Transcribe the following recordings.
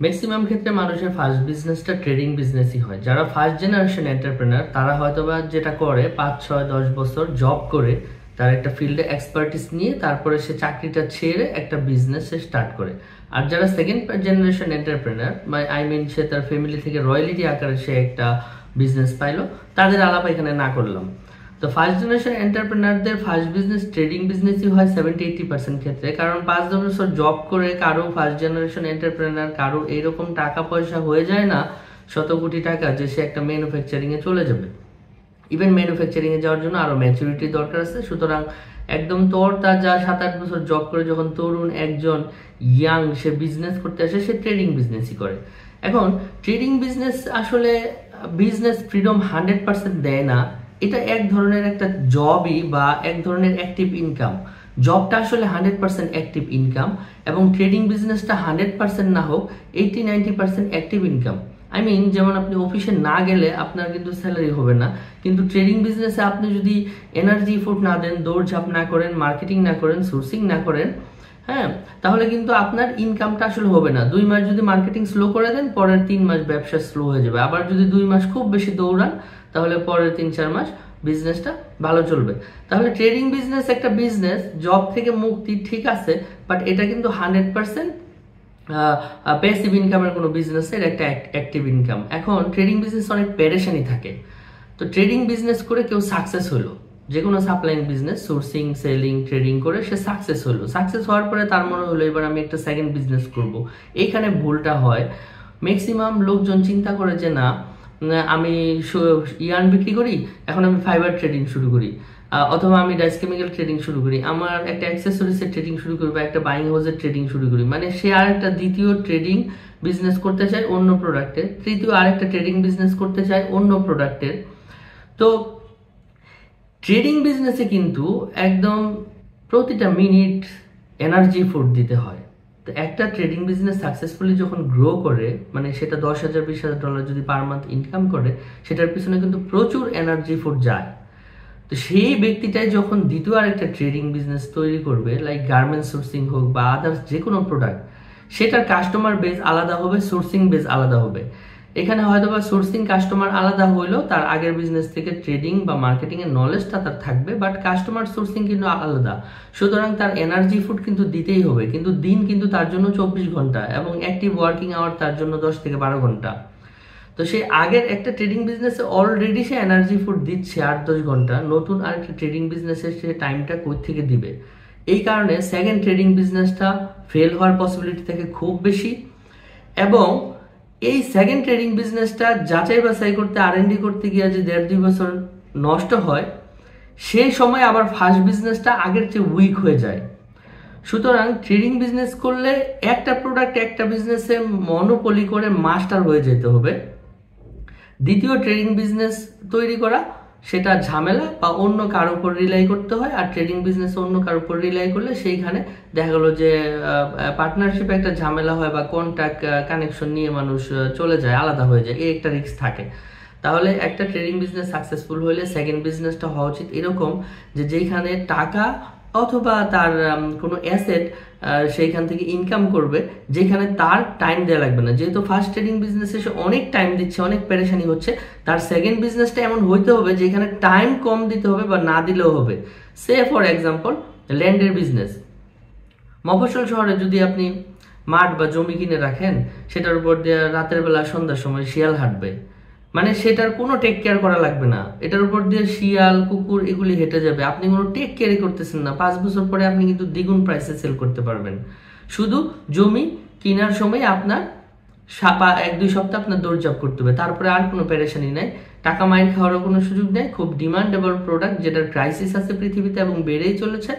Maximum ক্ষেত্রে মানুষের first বিজনেসটা ট্রেডিং বিজনেসই হয়। যারা ফার্স্ট জেনারেশন এন্টারপ্রেনার তারা হয়তোবা যেটা করে 5, 6, 10 বছর জব করে তার একটা ফিল্ডে এক্সপার্টিস নিয়ে তারপরে সে চাকরিটা ছেড়ে একটা বিজনেস সে স্টার্ট করে। আর যারা সেকেন্ড জেনারেশন এন্টারপ্রেনার সে তার ফ্যামিলি থেকে রয়্যালিটি আকারে সে একটা বিজনেস পাইলো, তাদের আলাপ এখানে না করলাম। তো ফার্স্ট জেনারেশন এন্টারপ্রেনারদের ফার্স্ট বিজনেস ট্রেডিং বিজনেসই হয় 70-80% ক্ষেত্রে, কারণ 5-10 বছর জব করে কারো ফার্স্ট জেনারেশন এন্টারপ্রেনার কারো এরকম টাকা পয়সা হয়ে যায় না শত কোটি টাকা যে সে একটা ম্যানুফ্যাকচারিং এ চলে যাবে। ইভেন ম্যানুফ্যাকচারিং এ যাওয়ার জন্য আরো ম্যাচুরিটি দরকার আছে। সুতরাং একদম তার যা 7-8 বছর জব করে যখন তরুণ একজন ইয়াং সে বিজনেস করতে আসে, সে ট্রেডিং বিজনেসই করে। এখন ট্রেডিং বিজনেস আসলে বিজনেস ফ্রিডম 100% দেয় না। এটা এক ধরনের একটা জবই বা এক ধরনের অ্যাক্টিভ ইনকাম। জবটা আসলে 100% অ্যাক্টিভ ইনকাম এবং ট্রেডিং বিজনেসটা 100% না হোক 80-90% অ্যাক্টিভ ইনকাম। যেমন আপনি অফিসে না গেলে আপনার কিন্তু স্যালারি হবে না, কিন্তু ট্রেডিং বিজনেসে আপনি যদি এনার্জি ফুড না দেন, দৌড়ঝাঁপ না করেন, মার্কেটিং না করেন, সোর্সিং না করেন, হ্যাঁ, তাহলে কিন্তু আপনার ইনকামটা আসলে হবে না। 2 মাস যদি মার্কেটিং স্লো করে দেন, পরের 3 মাস ব্যবসা স্লো হয়ে যাবে। আবার যদি 2 মাস খুব বেশি দৌড়ান, তাহলে পরের 3-4 মাস বিজনেসটা ভালো চলবে। তাহলে ট্রেডিং বিজনেস একটা বিজনেস, জব থেকে মুক্তি ঠিক আছে, বাট এটা কিন্তু 100% প্যাসিভ ইনকামের কোনো বিজনেসের একটা অ্যাক্টিভ ইনকাম। এখন ট্রেডিং বিজনেস অনেক প্যারেশানি থাকে। তো ট্রেডিং বিজনেস করে কেউ সাকসেস হলো, যে কোনো supplying business sourcing selling trading করে সে সাকসেস হলো, সাকসেস হওয়ার পরে তার মনে হলো এবার আমি একটা সেকেন্ড বিজনেস করব। এইখানে ভুলটা হয়। ম্যাক্সিমাম লোকজন চিন্তা করে যে না, আমি ইয়ার্ন বিক্রি করি, এখন আমি ফাইবার ট্রেডিং শুরু করি, অথবা আমি ডাইস কেমিক্যাল ট্রেডিং শুরু করি, আমার একটা অ্যাক্সেসরিজের ট্রেডিং শুরু করি বা একটা বাইং হাউসের ট্রেডিং শুরু করি। সে আর একটা দ্বিতীয় ট্রেডিং বিজনেস করতে চায় অন্য প্রোডাক্টের, তৃতীয় আরেকটা ট্রেডিং বিজনেস করতে চায় অন্য প্রোডাক্টের। তো ট্রেডিং বিজনেসে কিন্তু একদম প্রতিটা মিনিট এনার্জি ফুড দিতে হয়। তো একটা ট্রেডিং বিজনেস সাকসেসফুলি যখন গ্রো করে, সেটা $10,000-20,000 যদি পার মান্থ ইনকাম করে, সেটার পিছনে কিন্তু প্রচুর এনার্জি ফুড যায়। তো সেই ব্যক্তিটাই যখন দ্বিতীয় আরেকটা ট্রেডিং বিজনেস তৈরি করবে, লাইক গার্মেন্টস সোর্সিং হোক বা আদার্স যে কোনো প্রোডাক্ট, সেটার কাস্টমার বেস আলাদা হবে, সোর্সিং বেস আলাদা হবে। এখানে হয়তো বা সোর্সিং কাস্টমার আলাদা হইলেও তার আগের বিজনেস থেকে ট্রেডিং বা মার্কেটিং এর নলেজটা তার থাকবে, বাট কাস্টমার সোর্সিং কিন্তু আলাদা। সুতরাং তার এনার্জি ফুড কিন্তু দিতেই হবে, কিন্তু দিন কিন্তু তার জন্য 24 ঘন্টা এবং অ্যাক্টিভ ওয়ার্কিং আওয়ার তার জন্য 10 থেকে 12 ঘন্টা। তো সে আগের একটা ট্রেডিং বিজনেসে অলরেডি সে এনার্জি ফুড দিচ্ছে 8-10 ঘন্টা, নতুন আরেকটা ট্রেডিং বিজনেসে সে টাইমটা কই থেকে দিবে? এই কারণে সেকেন্ড ট্রেডিং বিজনেসটা ফেল হওয়ার পসিবিলিটি থাকে খুব বেশি। এবং এই সেকেন্ড ট্রেডিং বিজনেসটা যাচাই বাছাই করতে, R&D করতে গিয়ে যে 1.5-2 বছর নষ্ট হয়, সেই সময় আবার ফার্স্ট বিজনেসটা আগের চেয়ে উইক হয়ে যায়। সুতরাং ট্রেডিং বিজনেস করলে একটা প্রোডাক্ট একটা বিজনেসে মনোপলি করে মাস্টার হয়ে যেতে হবে। দ্বিতীয় ট্রেডিং বিজনেস তৈরি করা সেটা ঝামেলা বা অন্য কারো উপর রিলাই করতে হয়। আর ট্রেডিং বিজনেস অন্য কারো উপর রিলাই করলে সেইখানে দেখা গেলো যে পার্টনারশিপে একটা ঝামেলা হয় বা কন্ট্যাক্ট কানেকশন নিয়ে মানুষ চলে যায়, আলাদা হয়ে যায়, এই একটা রিস্ক থাকে। তাহলে একটা ট্রেডিং বিজনেস সাকসেসফুল হলে সেকেন্ড বিজনেসটা হওয়া উচিত এরকম যে যেখানে টাকা অথবা তার কোনো অ্যাসেট সেইখান থেকে ইনকাম করবে, যেখানে তার টাইম দেওয়া লাগবে না। যেহেতু ফার্স্ট ট্রেডিং বিজনেসে সে অনেক টাইম দিচ্ছে, অনেক পেরেশানি হচ্ছে, তার সেকেন্ড বিজনেসটা এমন হইতে হবে যেখানে টাইম কম দিতে হবে বা না দিলেও হবে। সে ফর এক্সাম্পল ল্যান্ডের বিজনেস। মফস্বল শহরে যদি আপনি মাঠ বা জমি কিনে রাখেন, সেটার উপর দিয়ে রাতের বেলা সন্ধ্যার সময় শিয়াল হাঁটবে, সেটার কোনো টেক কেয়ার করা লাগবে না, এটার উপর দিয়ে শিয়াল কুকুর এগুলি হেঁটে যাবে, আপনি কোনো টেক কেয়ারই করতেছেন না। 5 বছর পরে আপনি কিন্তু দ্বিগুণ প্রাইসে সেল করতে পারবেন। শুধু জমি কেনার সময় আপনার 1-2 সপ্তাহ আপনার দৌড়ঝাঁপ করতে হবে, তারপরে আর কোনো পেরেশানি নাই, টাকা মাইর খাওয়ারও কোনো সুযোগ নেই। খুব ডিমান্ডেবল প্রোডাক্ট, যেটার ক্রাইসিস আছে পৃথিবীতে এবং বেড়েই চলেছে,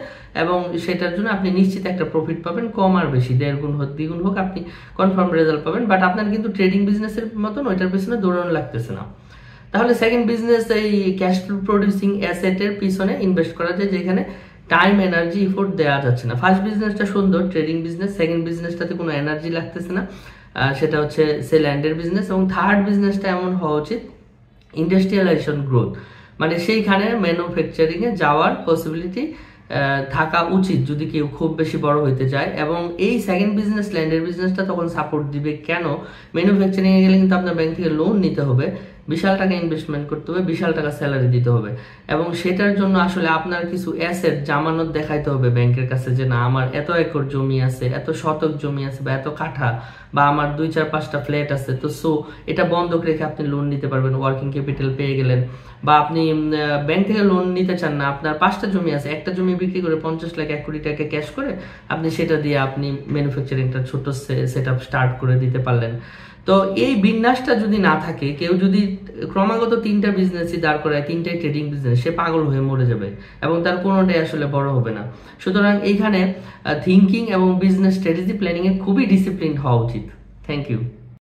এবং সেটার জন্য আপনি নিশ্চিত একটা প্রফিট পাবেন, কম আর বেশি, 1.5 গুণ হোক 2 গুণ হোক, আপনি কনফার্ম রেজাল্ট পাবেন। বাট আপনার কিন্তু ট্রেডিং বিজনেসের মতন ওইটার পিছনে দৌড়ানো লাগতেছে না। তাহলে সেকেন্ড বিজনেস এই ক্যাশ ফ্লো প্রডিউসিং অ্যাসেটের পিছনে ইনভেস্ট করা যায়, যেখানে টাইম এনার্জি ইফোর্ট দেওয়া যাচ্ছে না। ফার্স্ট বিজনেসটা সুন্দর ট্রেডিং বিজনেস, সেকেন্ড বিজনেসটাতে কোনো এনার্জি লাগতেছে না, সেটা হচ্ছে সে ল্যান্ডের বিজনেস। এবং থার্ড বিজনেসটা এমন হওয়া উচিত ইন্ডাস্ট্রিয়ালাইজেশন গ্রোথ, সেইখানে ম্যানুফ্যাকচারিং এ যাওয়ার পসিবিলিটি থাকা উচিত যদি কেউ খুব বেশি বড় হইতে চায়। এবং এই সেকেন্ড বিজনেস, ল্যান্ডের বিজনেসটা তখন সাপোর্ট দিবে কেন, ম্যানুফ্যাকচারিং এ গেলে কিন্তু আপনার ব্যাংক থেকে লোন নিতে হবে, বিশাল টাকা ইনভেস্টমেন্ট করতে হবে, বিশাল টাকা স্যালারি দিতে হবে, এবং সেটার জন্য আসলে আপনার কিছু অ্যাসেট জামানত দেখাইতে হবে ব্যাংকের কাছে যে না আমার এত একর জমি আছে, এত শতক জমি আছে, বা এত কাঠা, বা আমার 2-4-5টা ফ্ল্যাট আছে, তো সো এটা বন্ধক রেখে আপনি লোন নিতে পারবেন, ওয়ার্কিং ক্যাপিটাল পেয়ে গেলেন। বা আপনি ব্যাংক থেকে লোন নিতে চান না, আপনার 5টা জমি আছে, একটা জমি বিক্রি করে 50 লাখ 1 কোটি টাকা ক্যাশ করে আপনি সেটা দিয়ে আপনি ম্যানুফ্যাকচারিংটা ছোট সেট আপ স্টার্ট করে দিতে পারলেন। তো এই বিন্যাসটা যদি না থাকে, কেউ যদি ক্রমাগত 3টা বিজনেসই দাঁড় করায়, 3টাই ট্রেডিং বিজনেস, সে পাগল হয়ে মরে যাবে এবং তার কোনোটাই আসলে বড় হবে না। সুতরাং এইখানে থিঙ্কিং এবং বিজনেস স্ট্র্যাটেজি প্ল্যানিং এ খুবই ডিসিপ্লিন হওয়া উচিত। Thank you.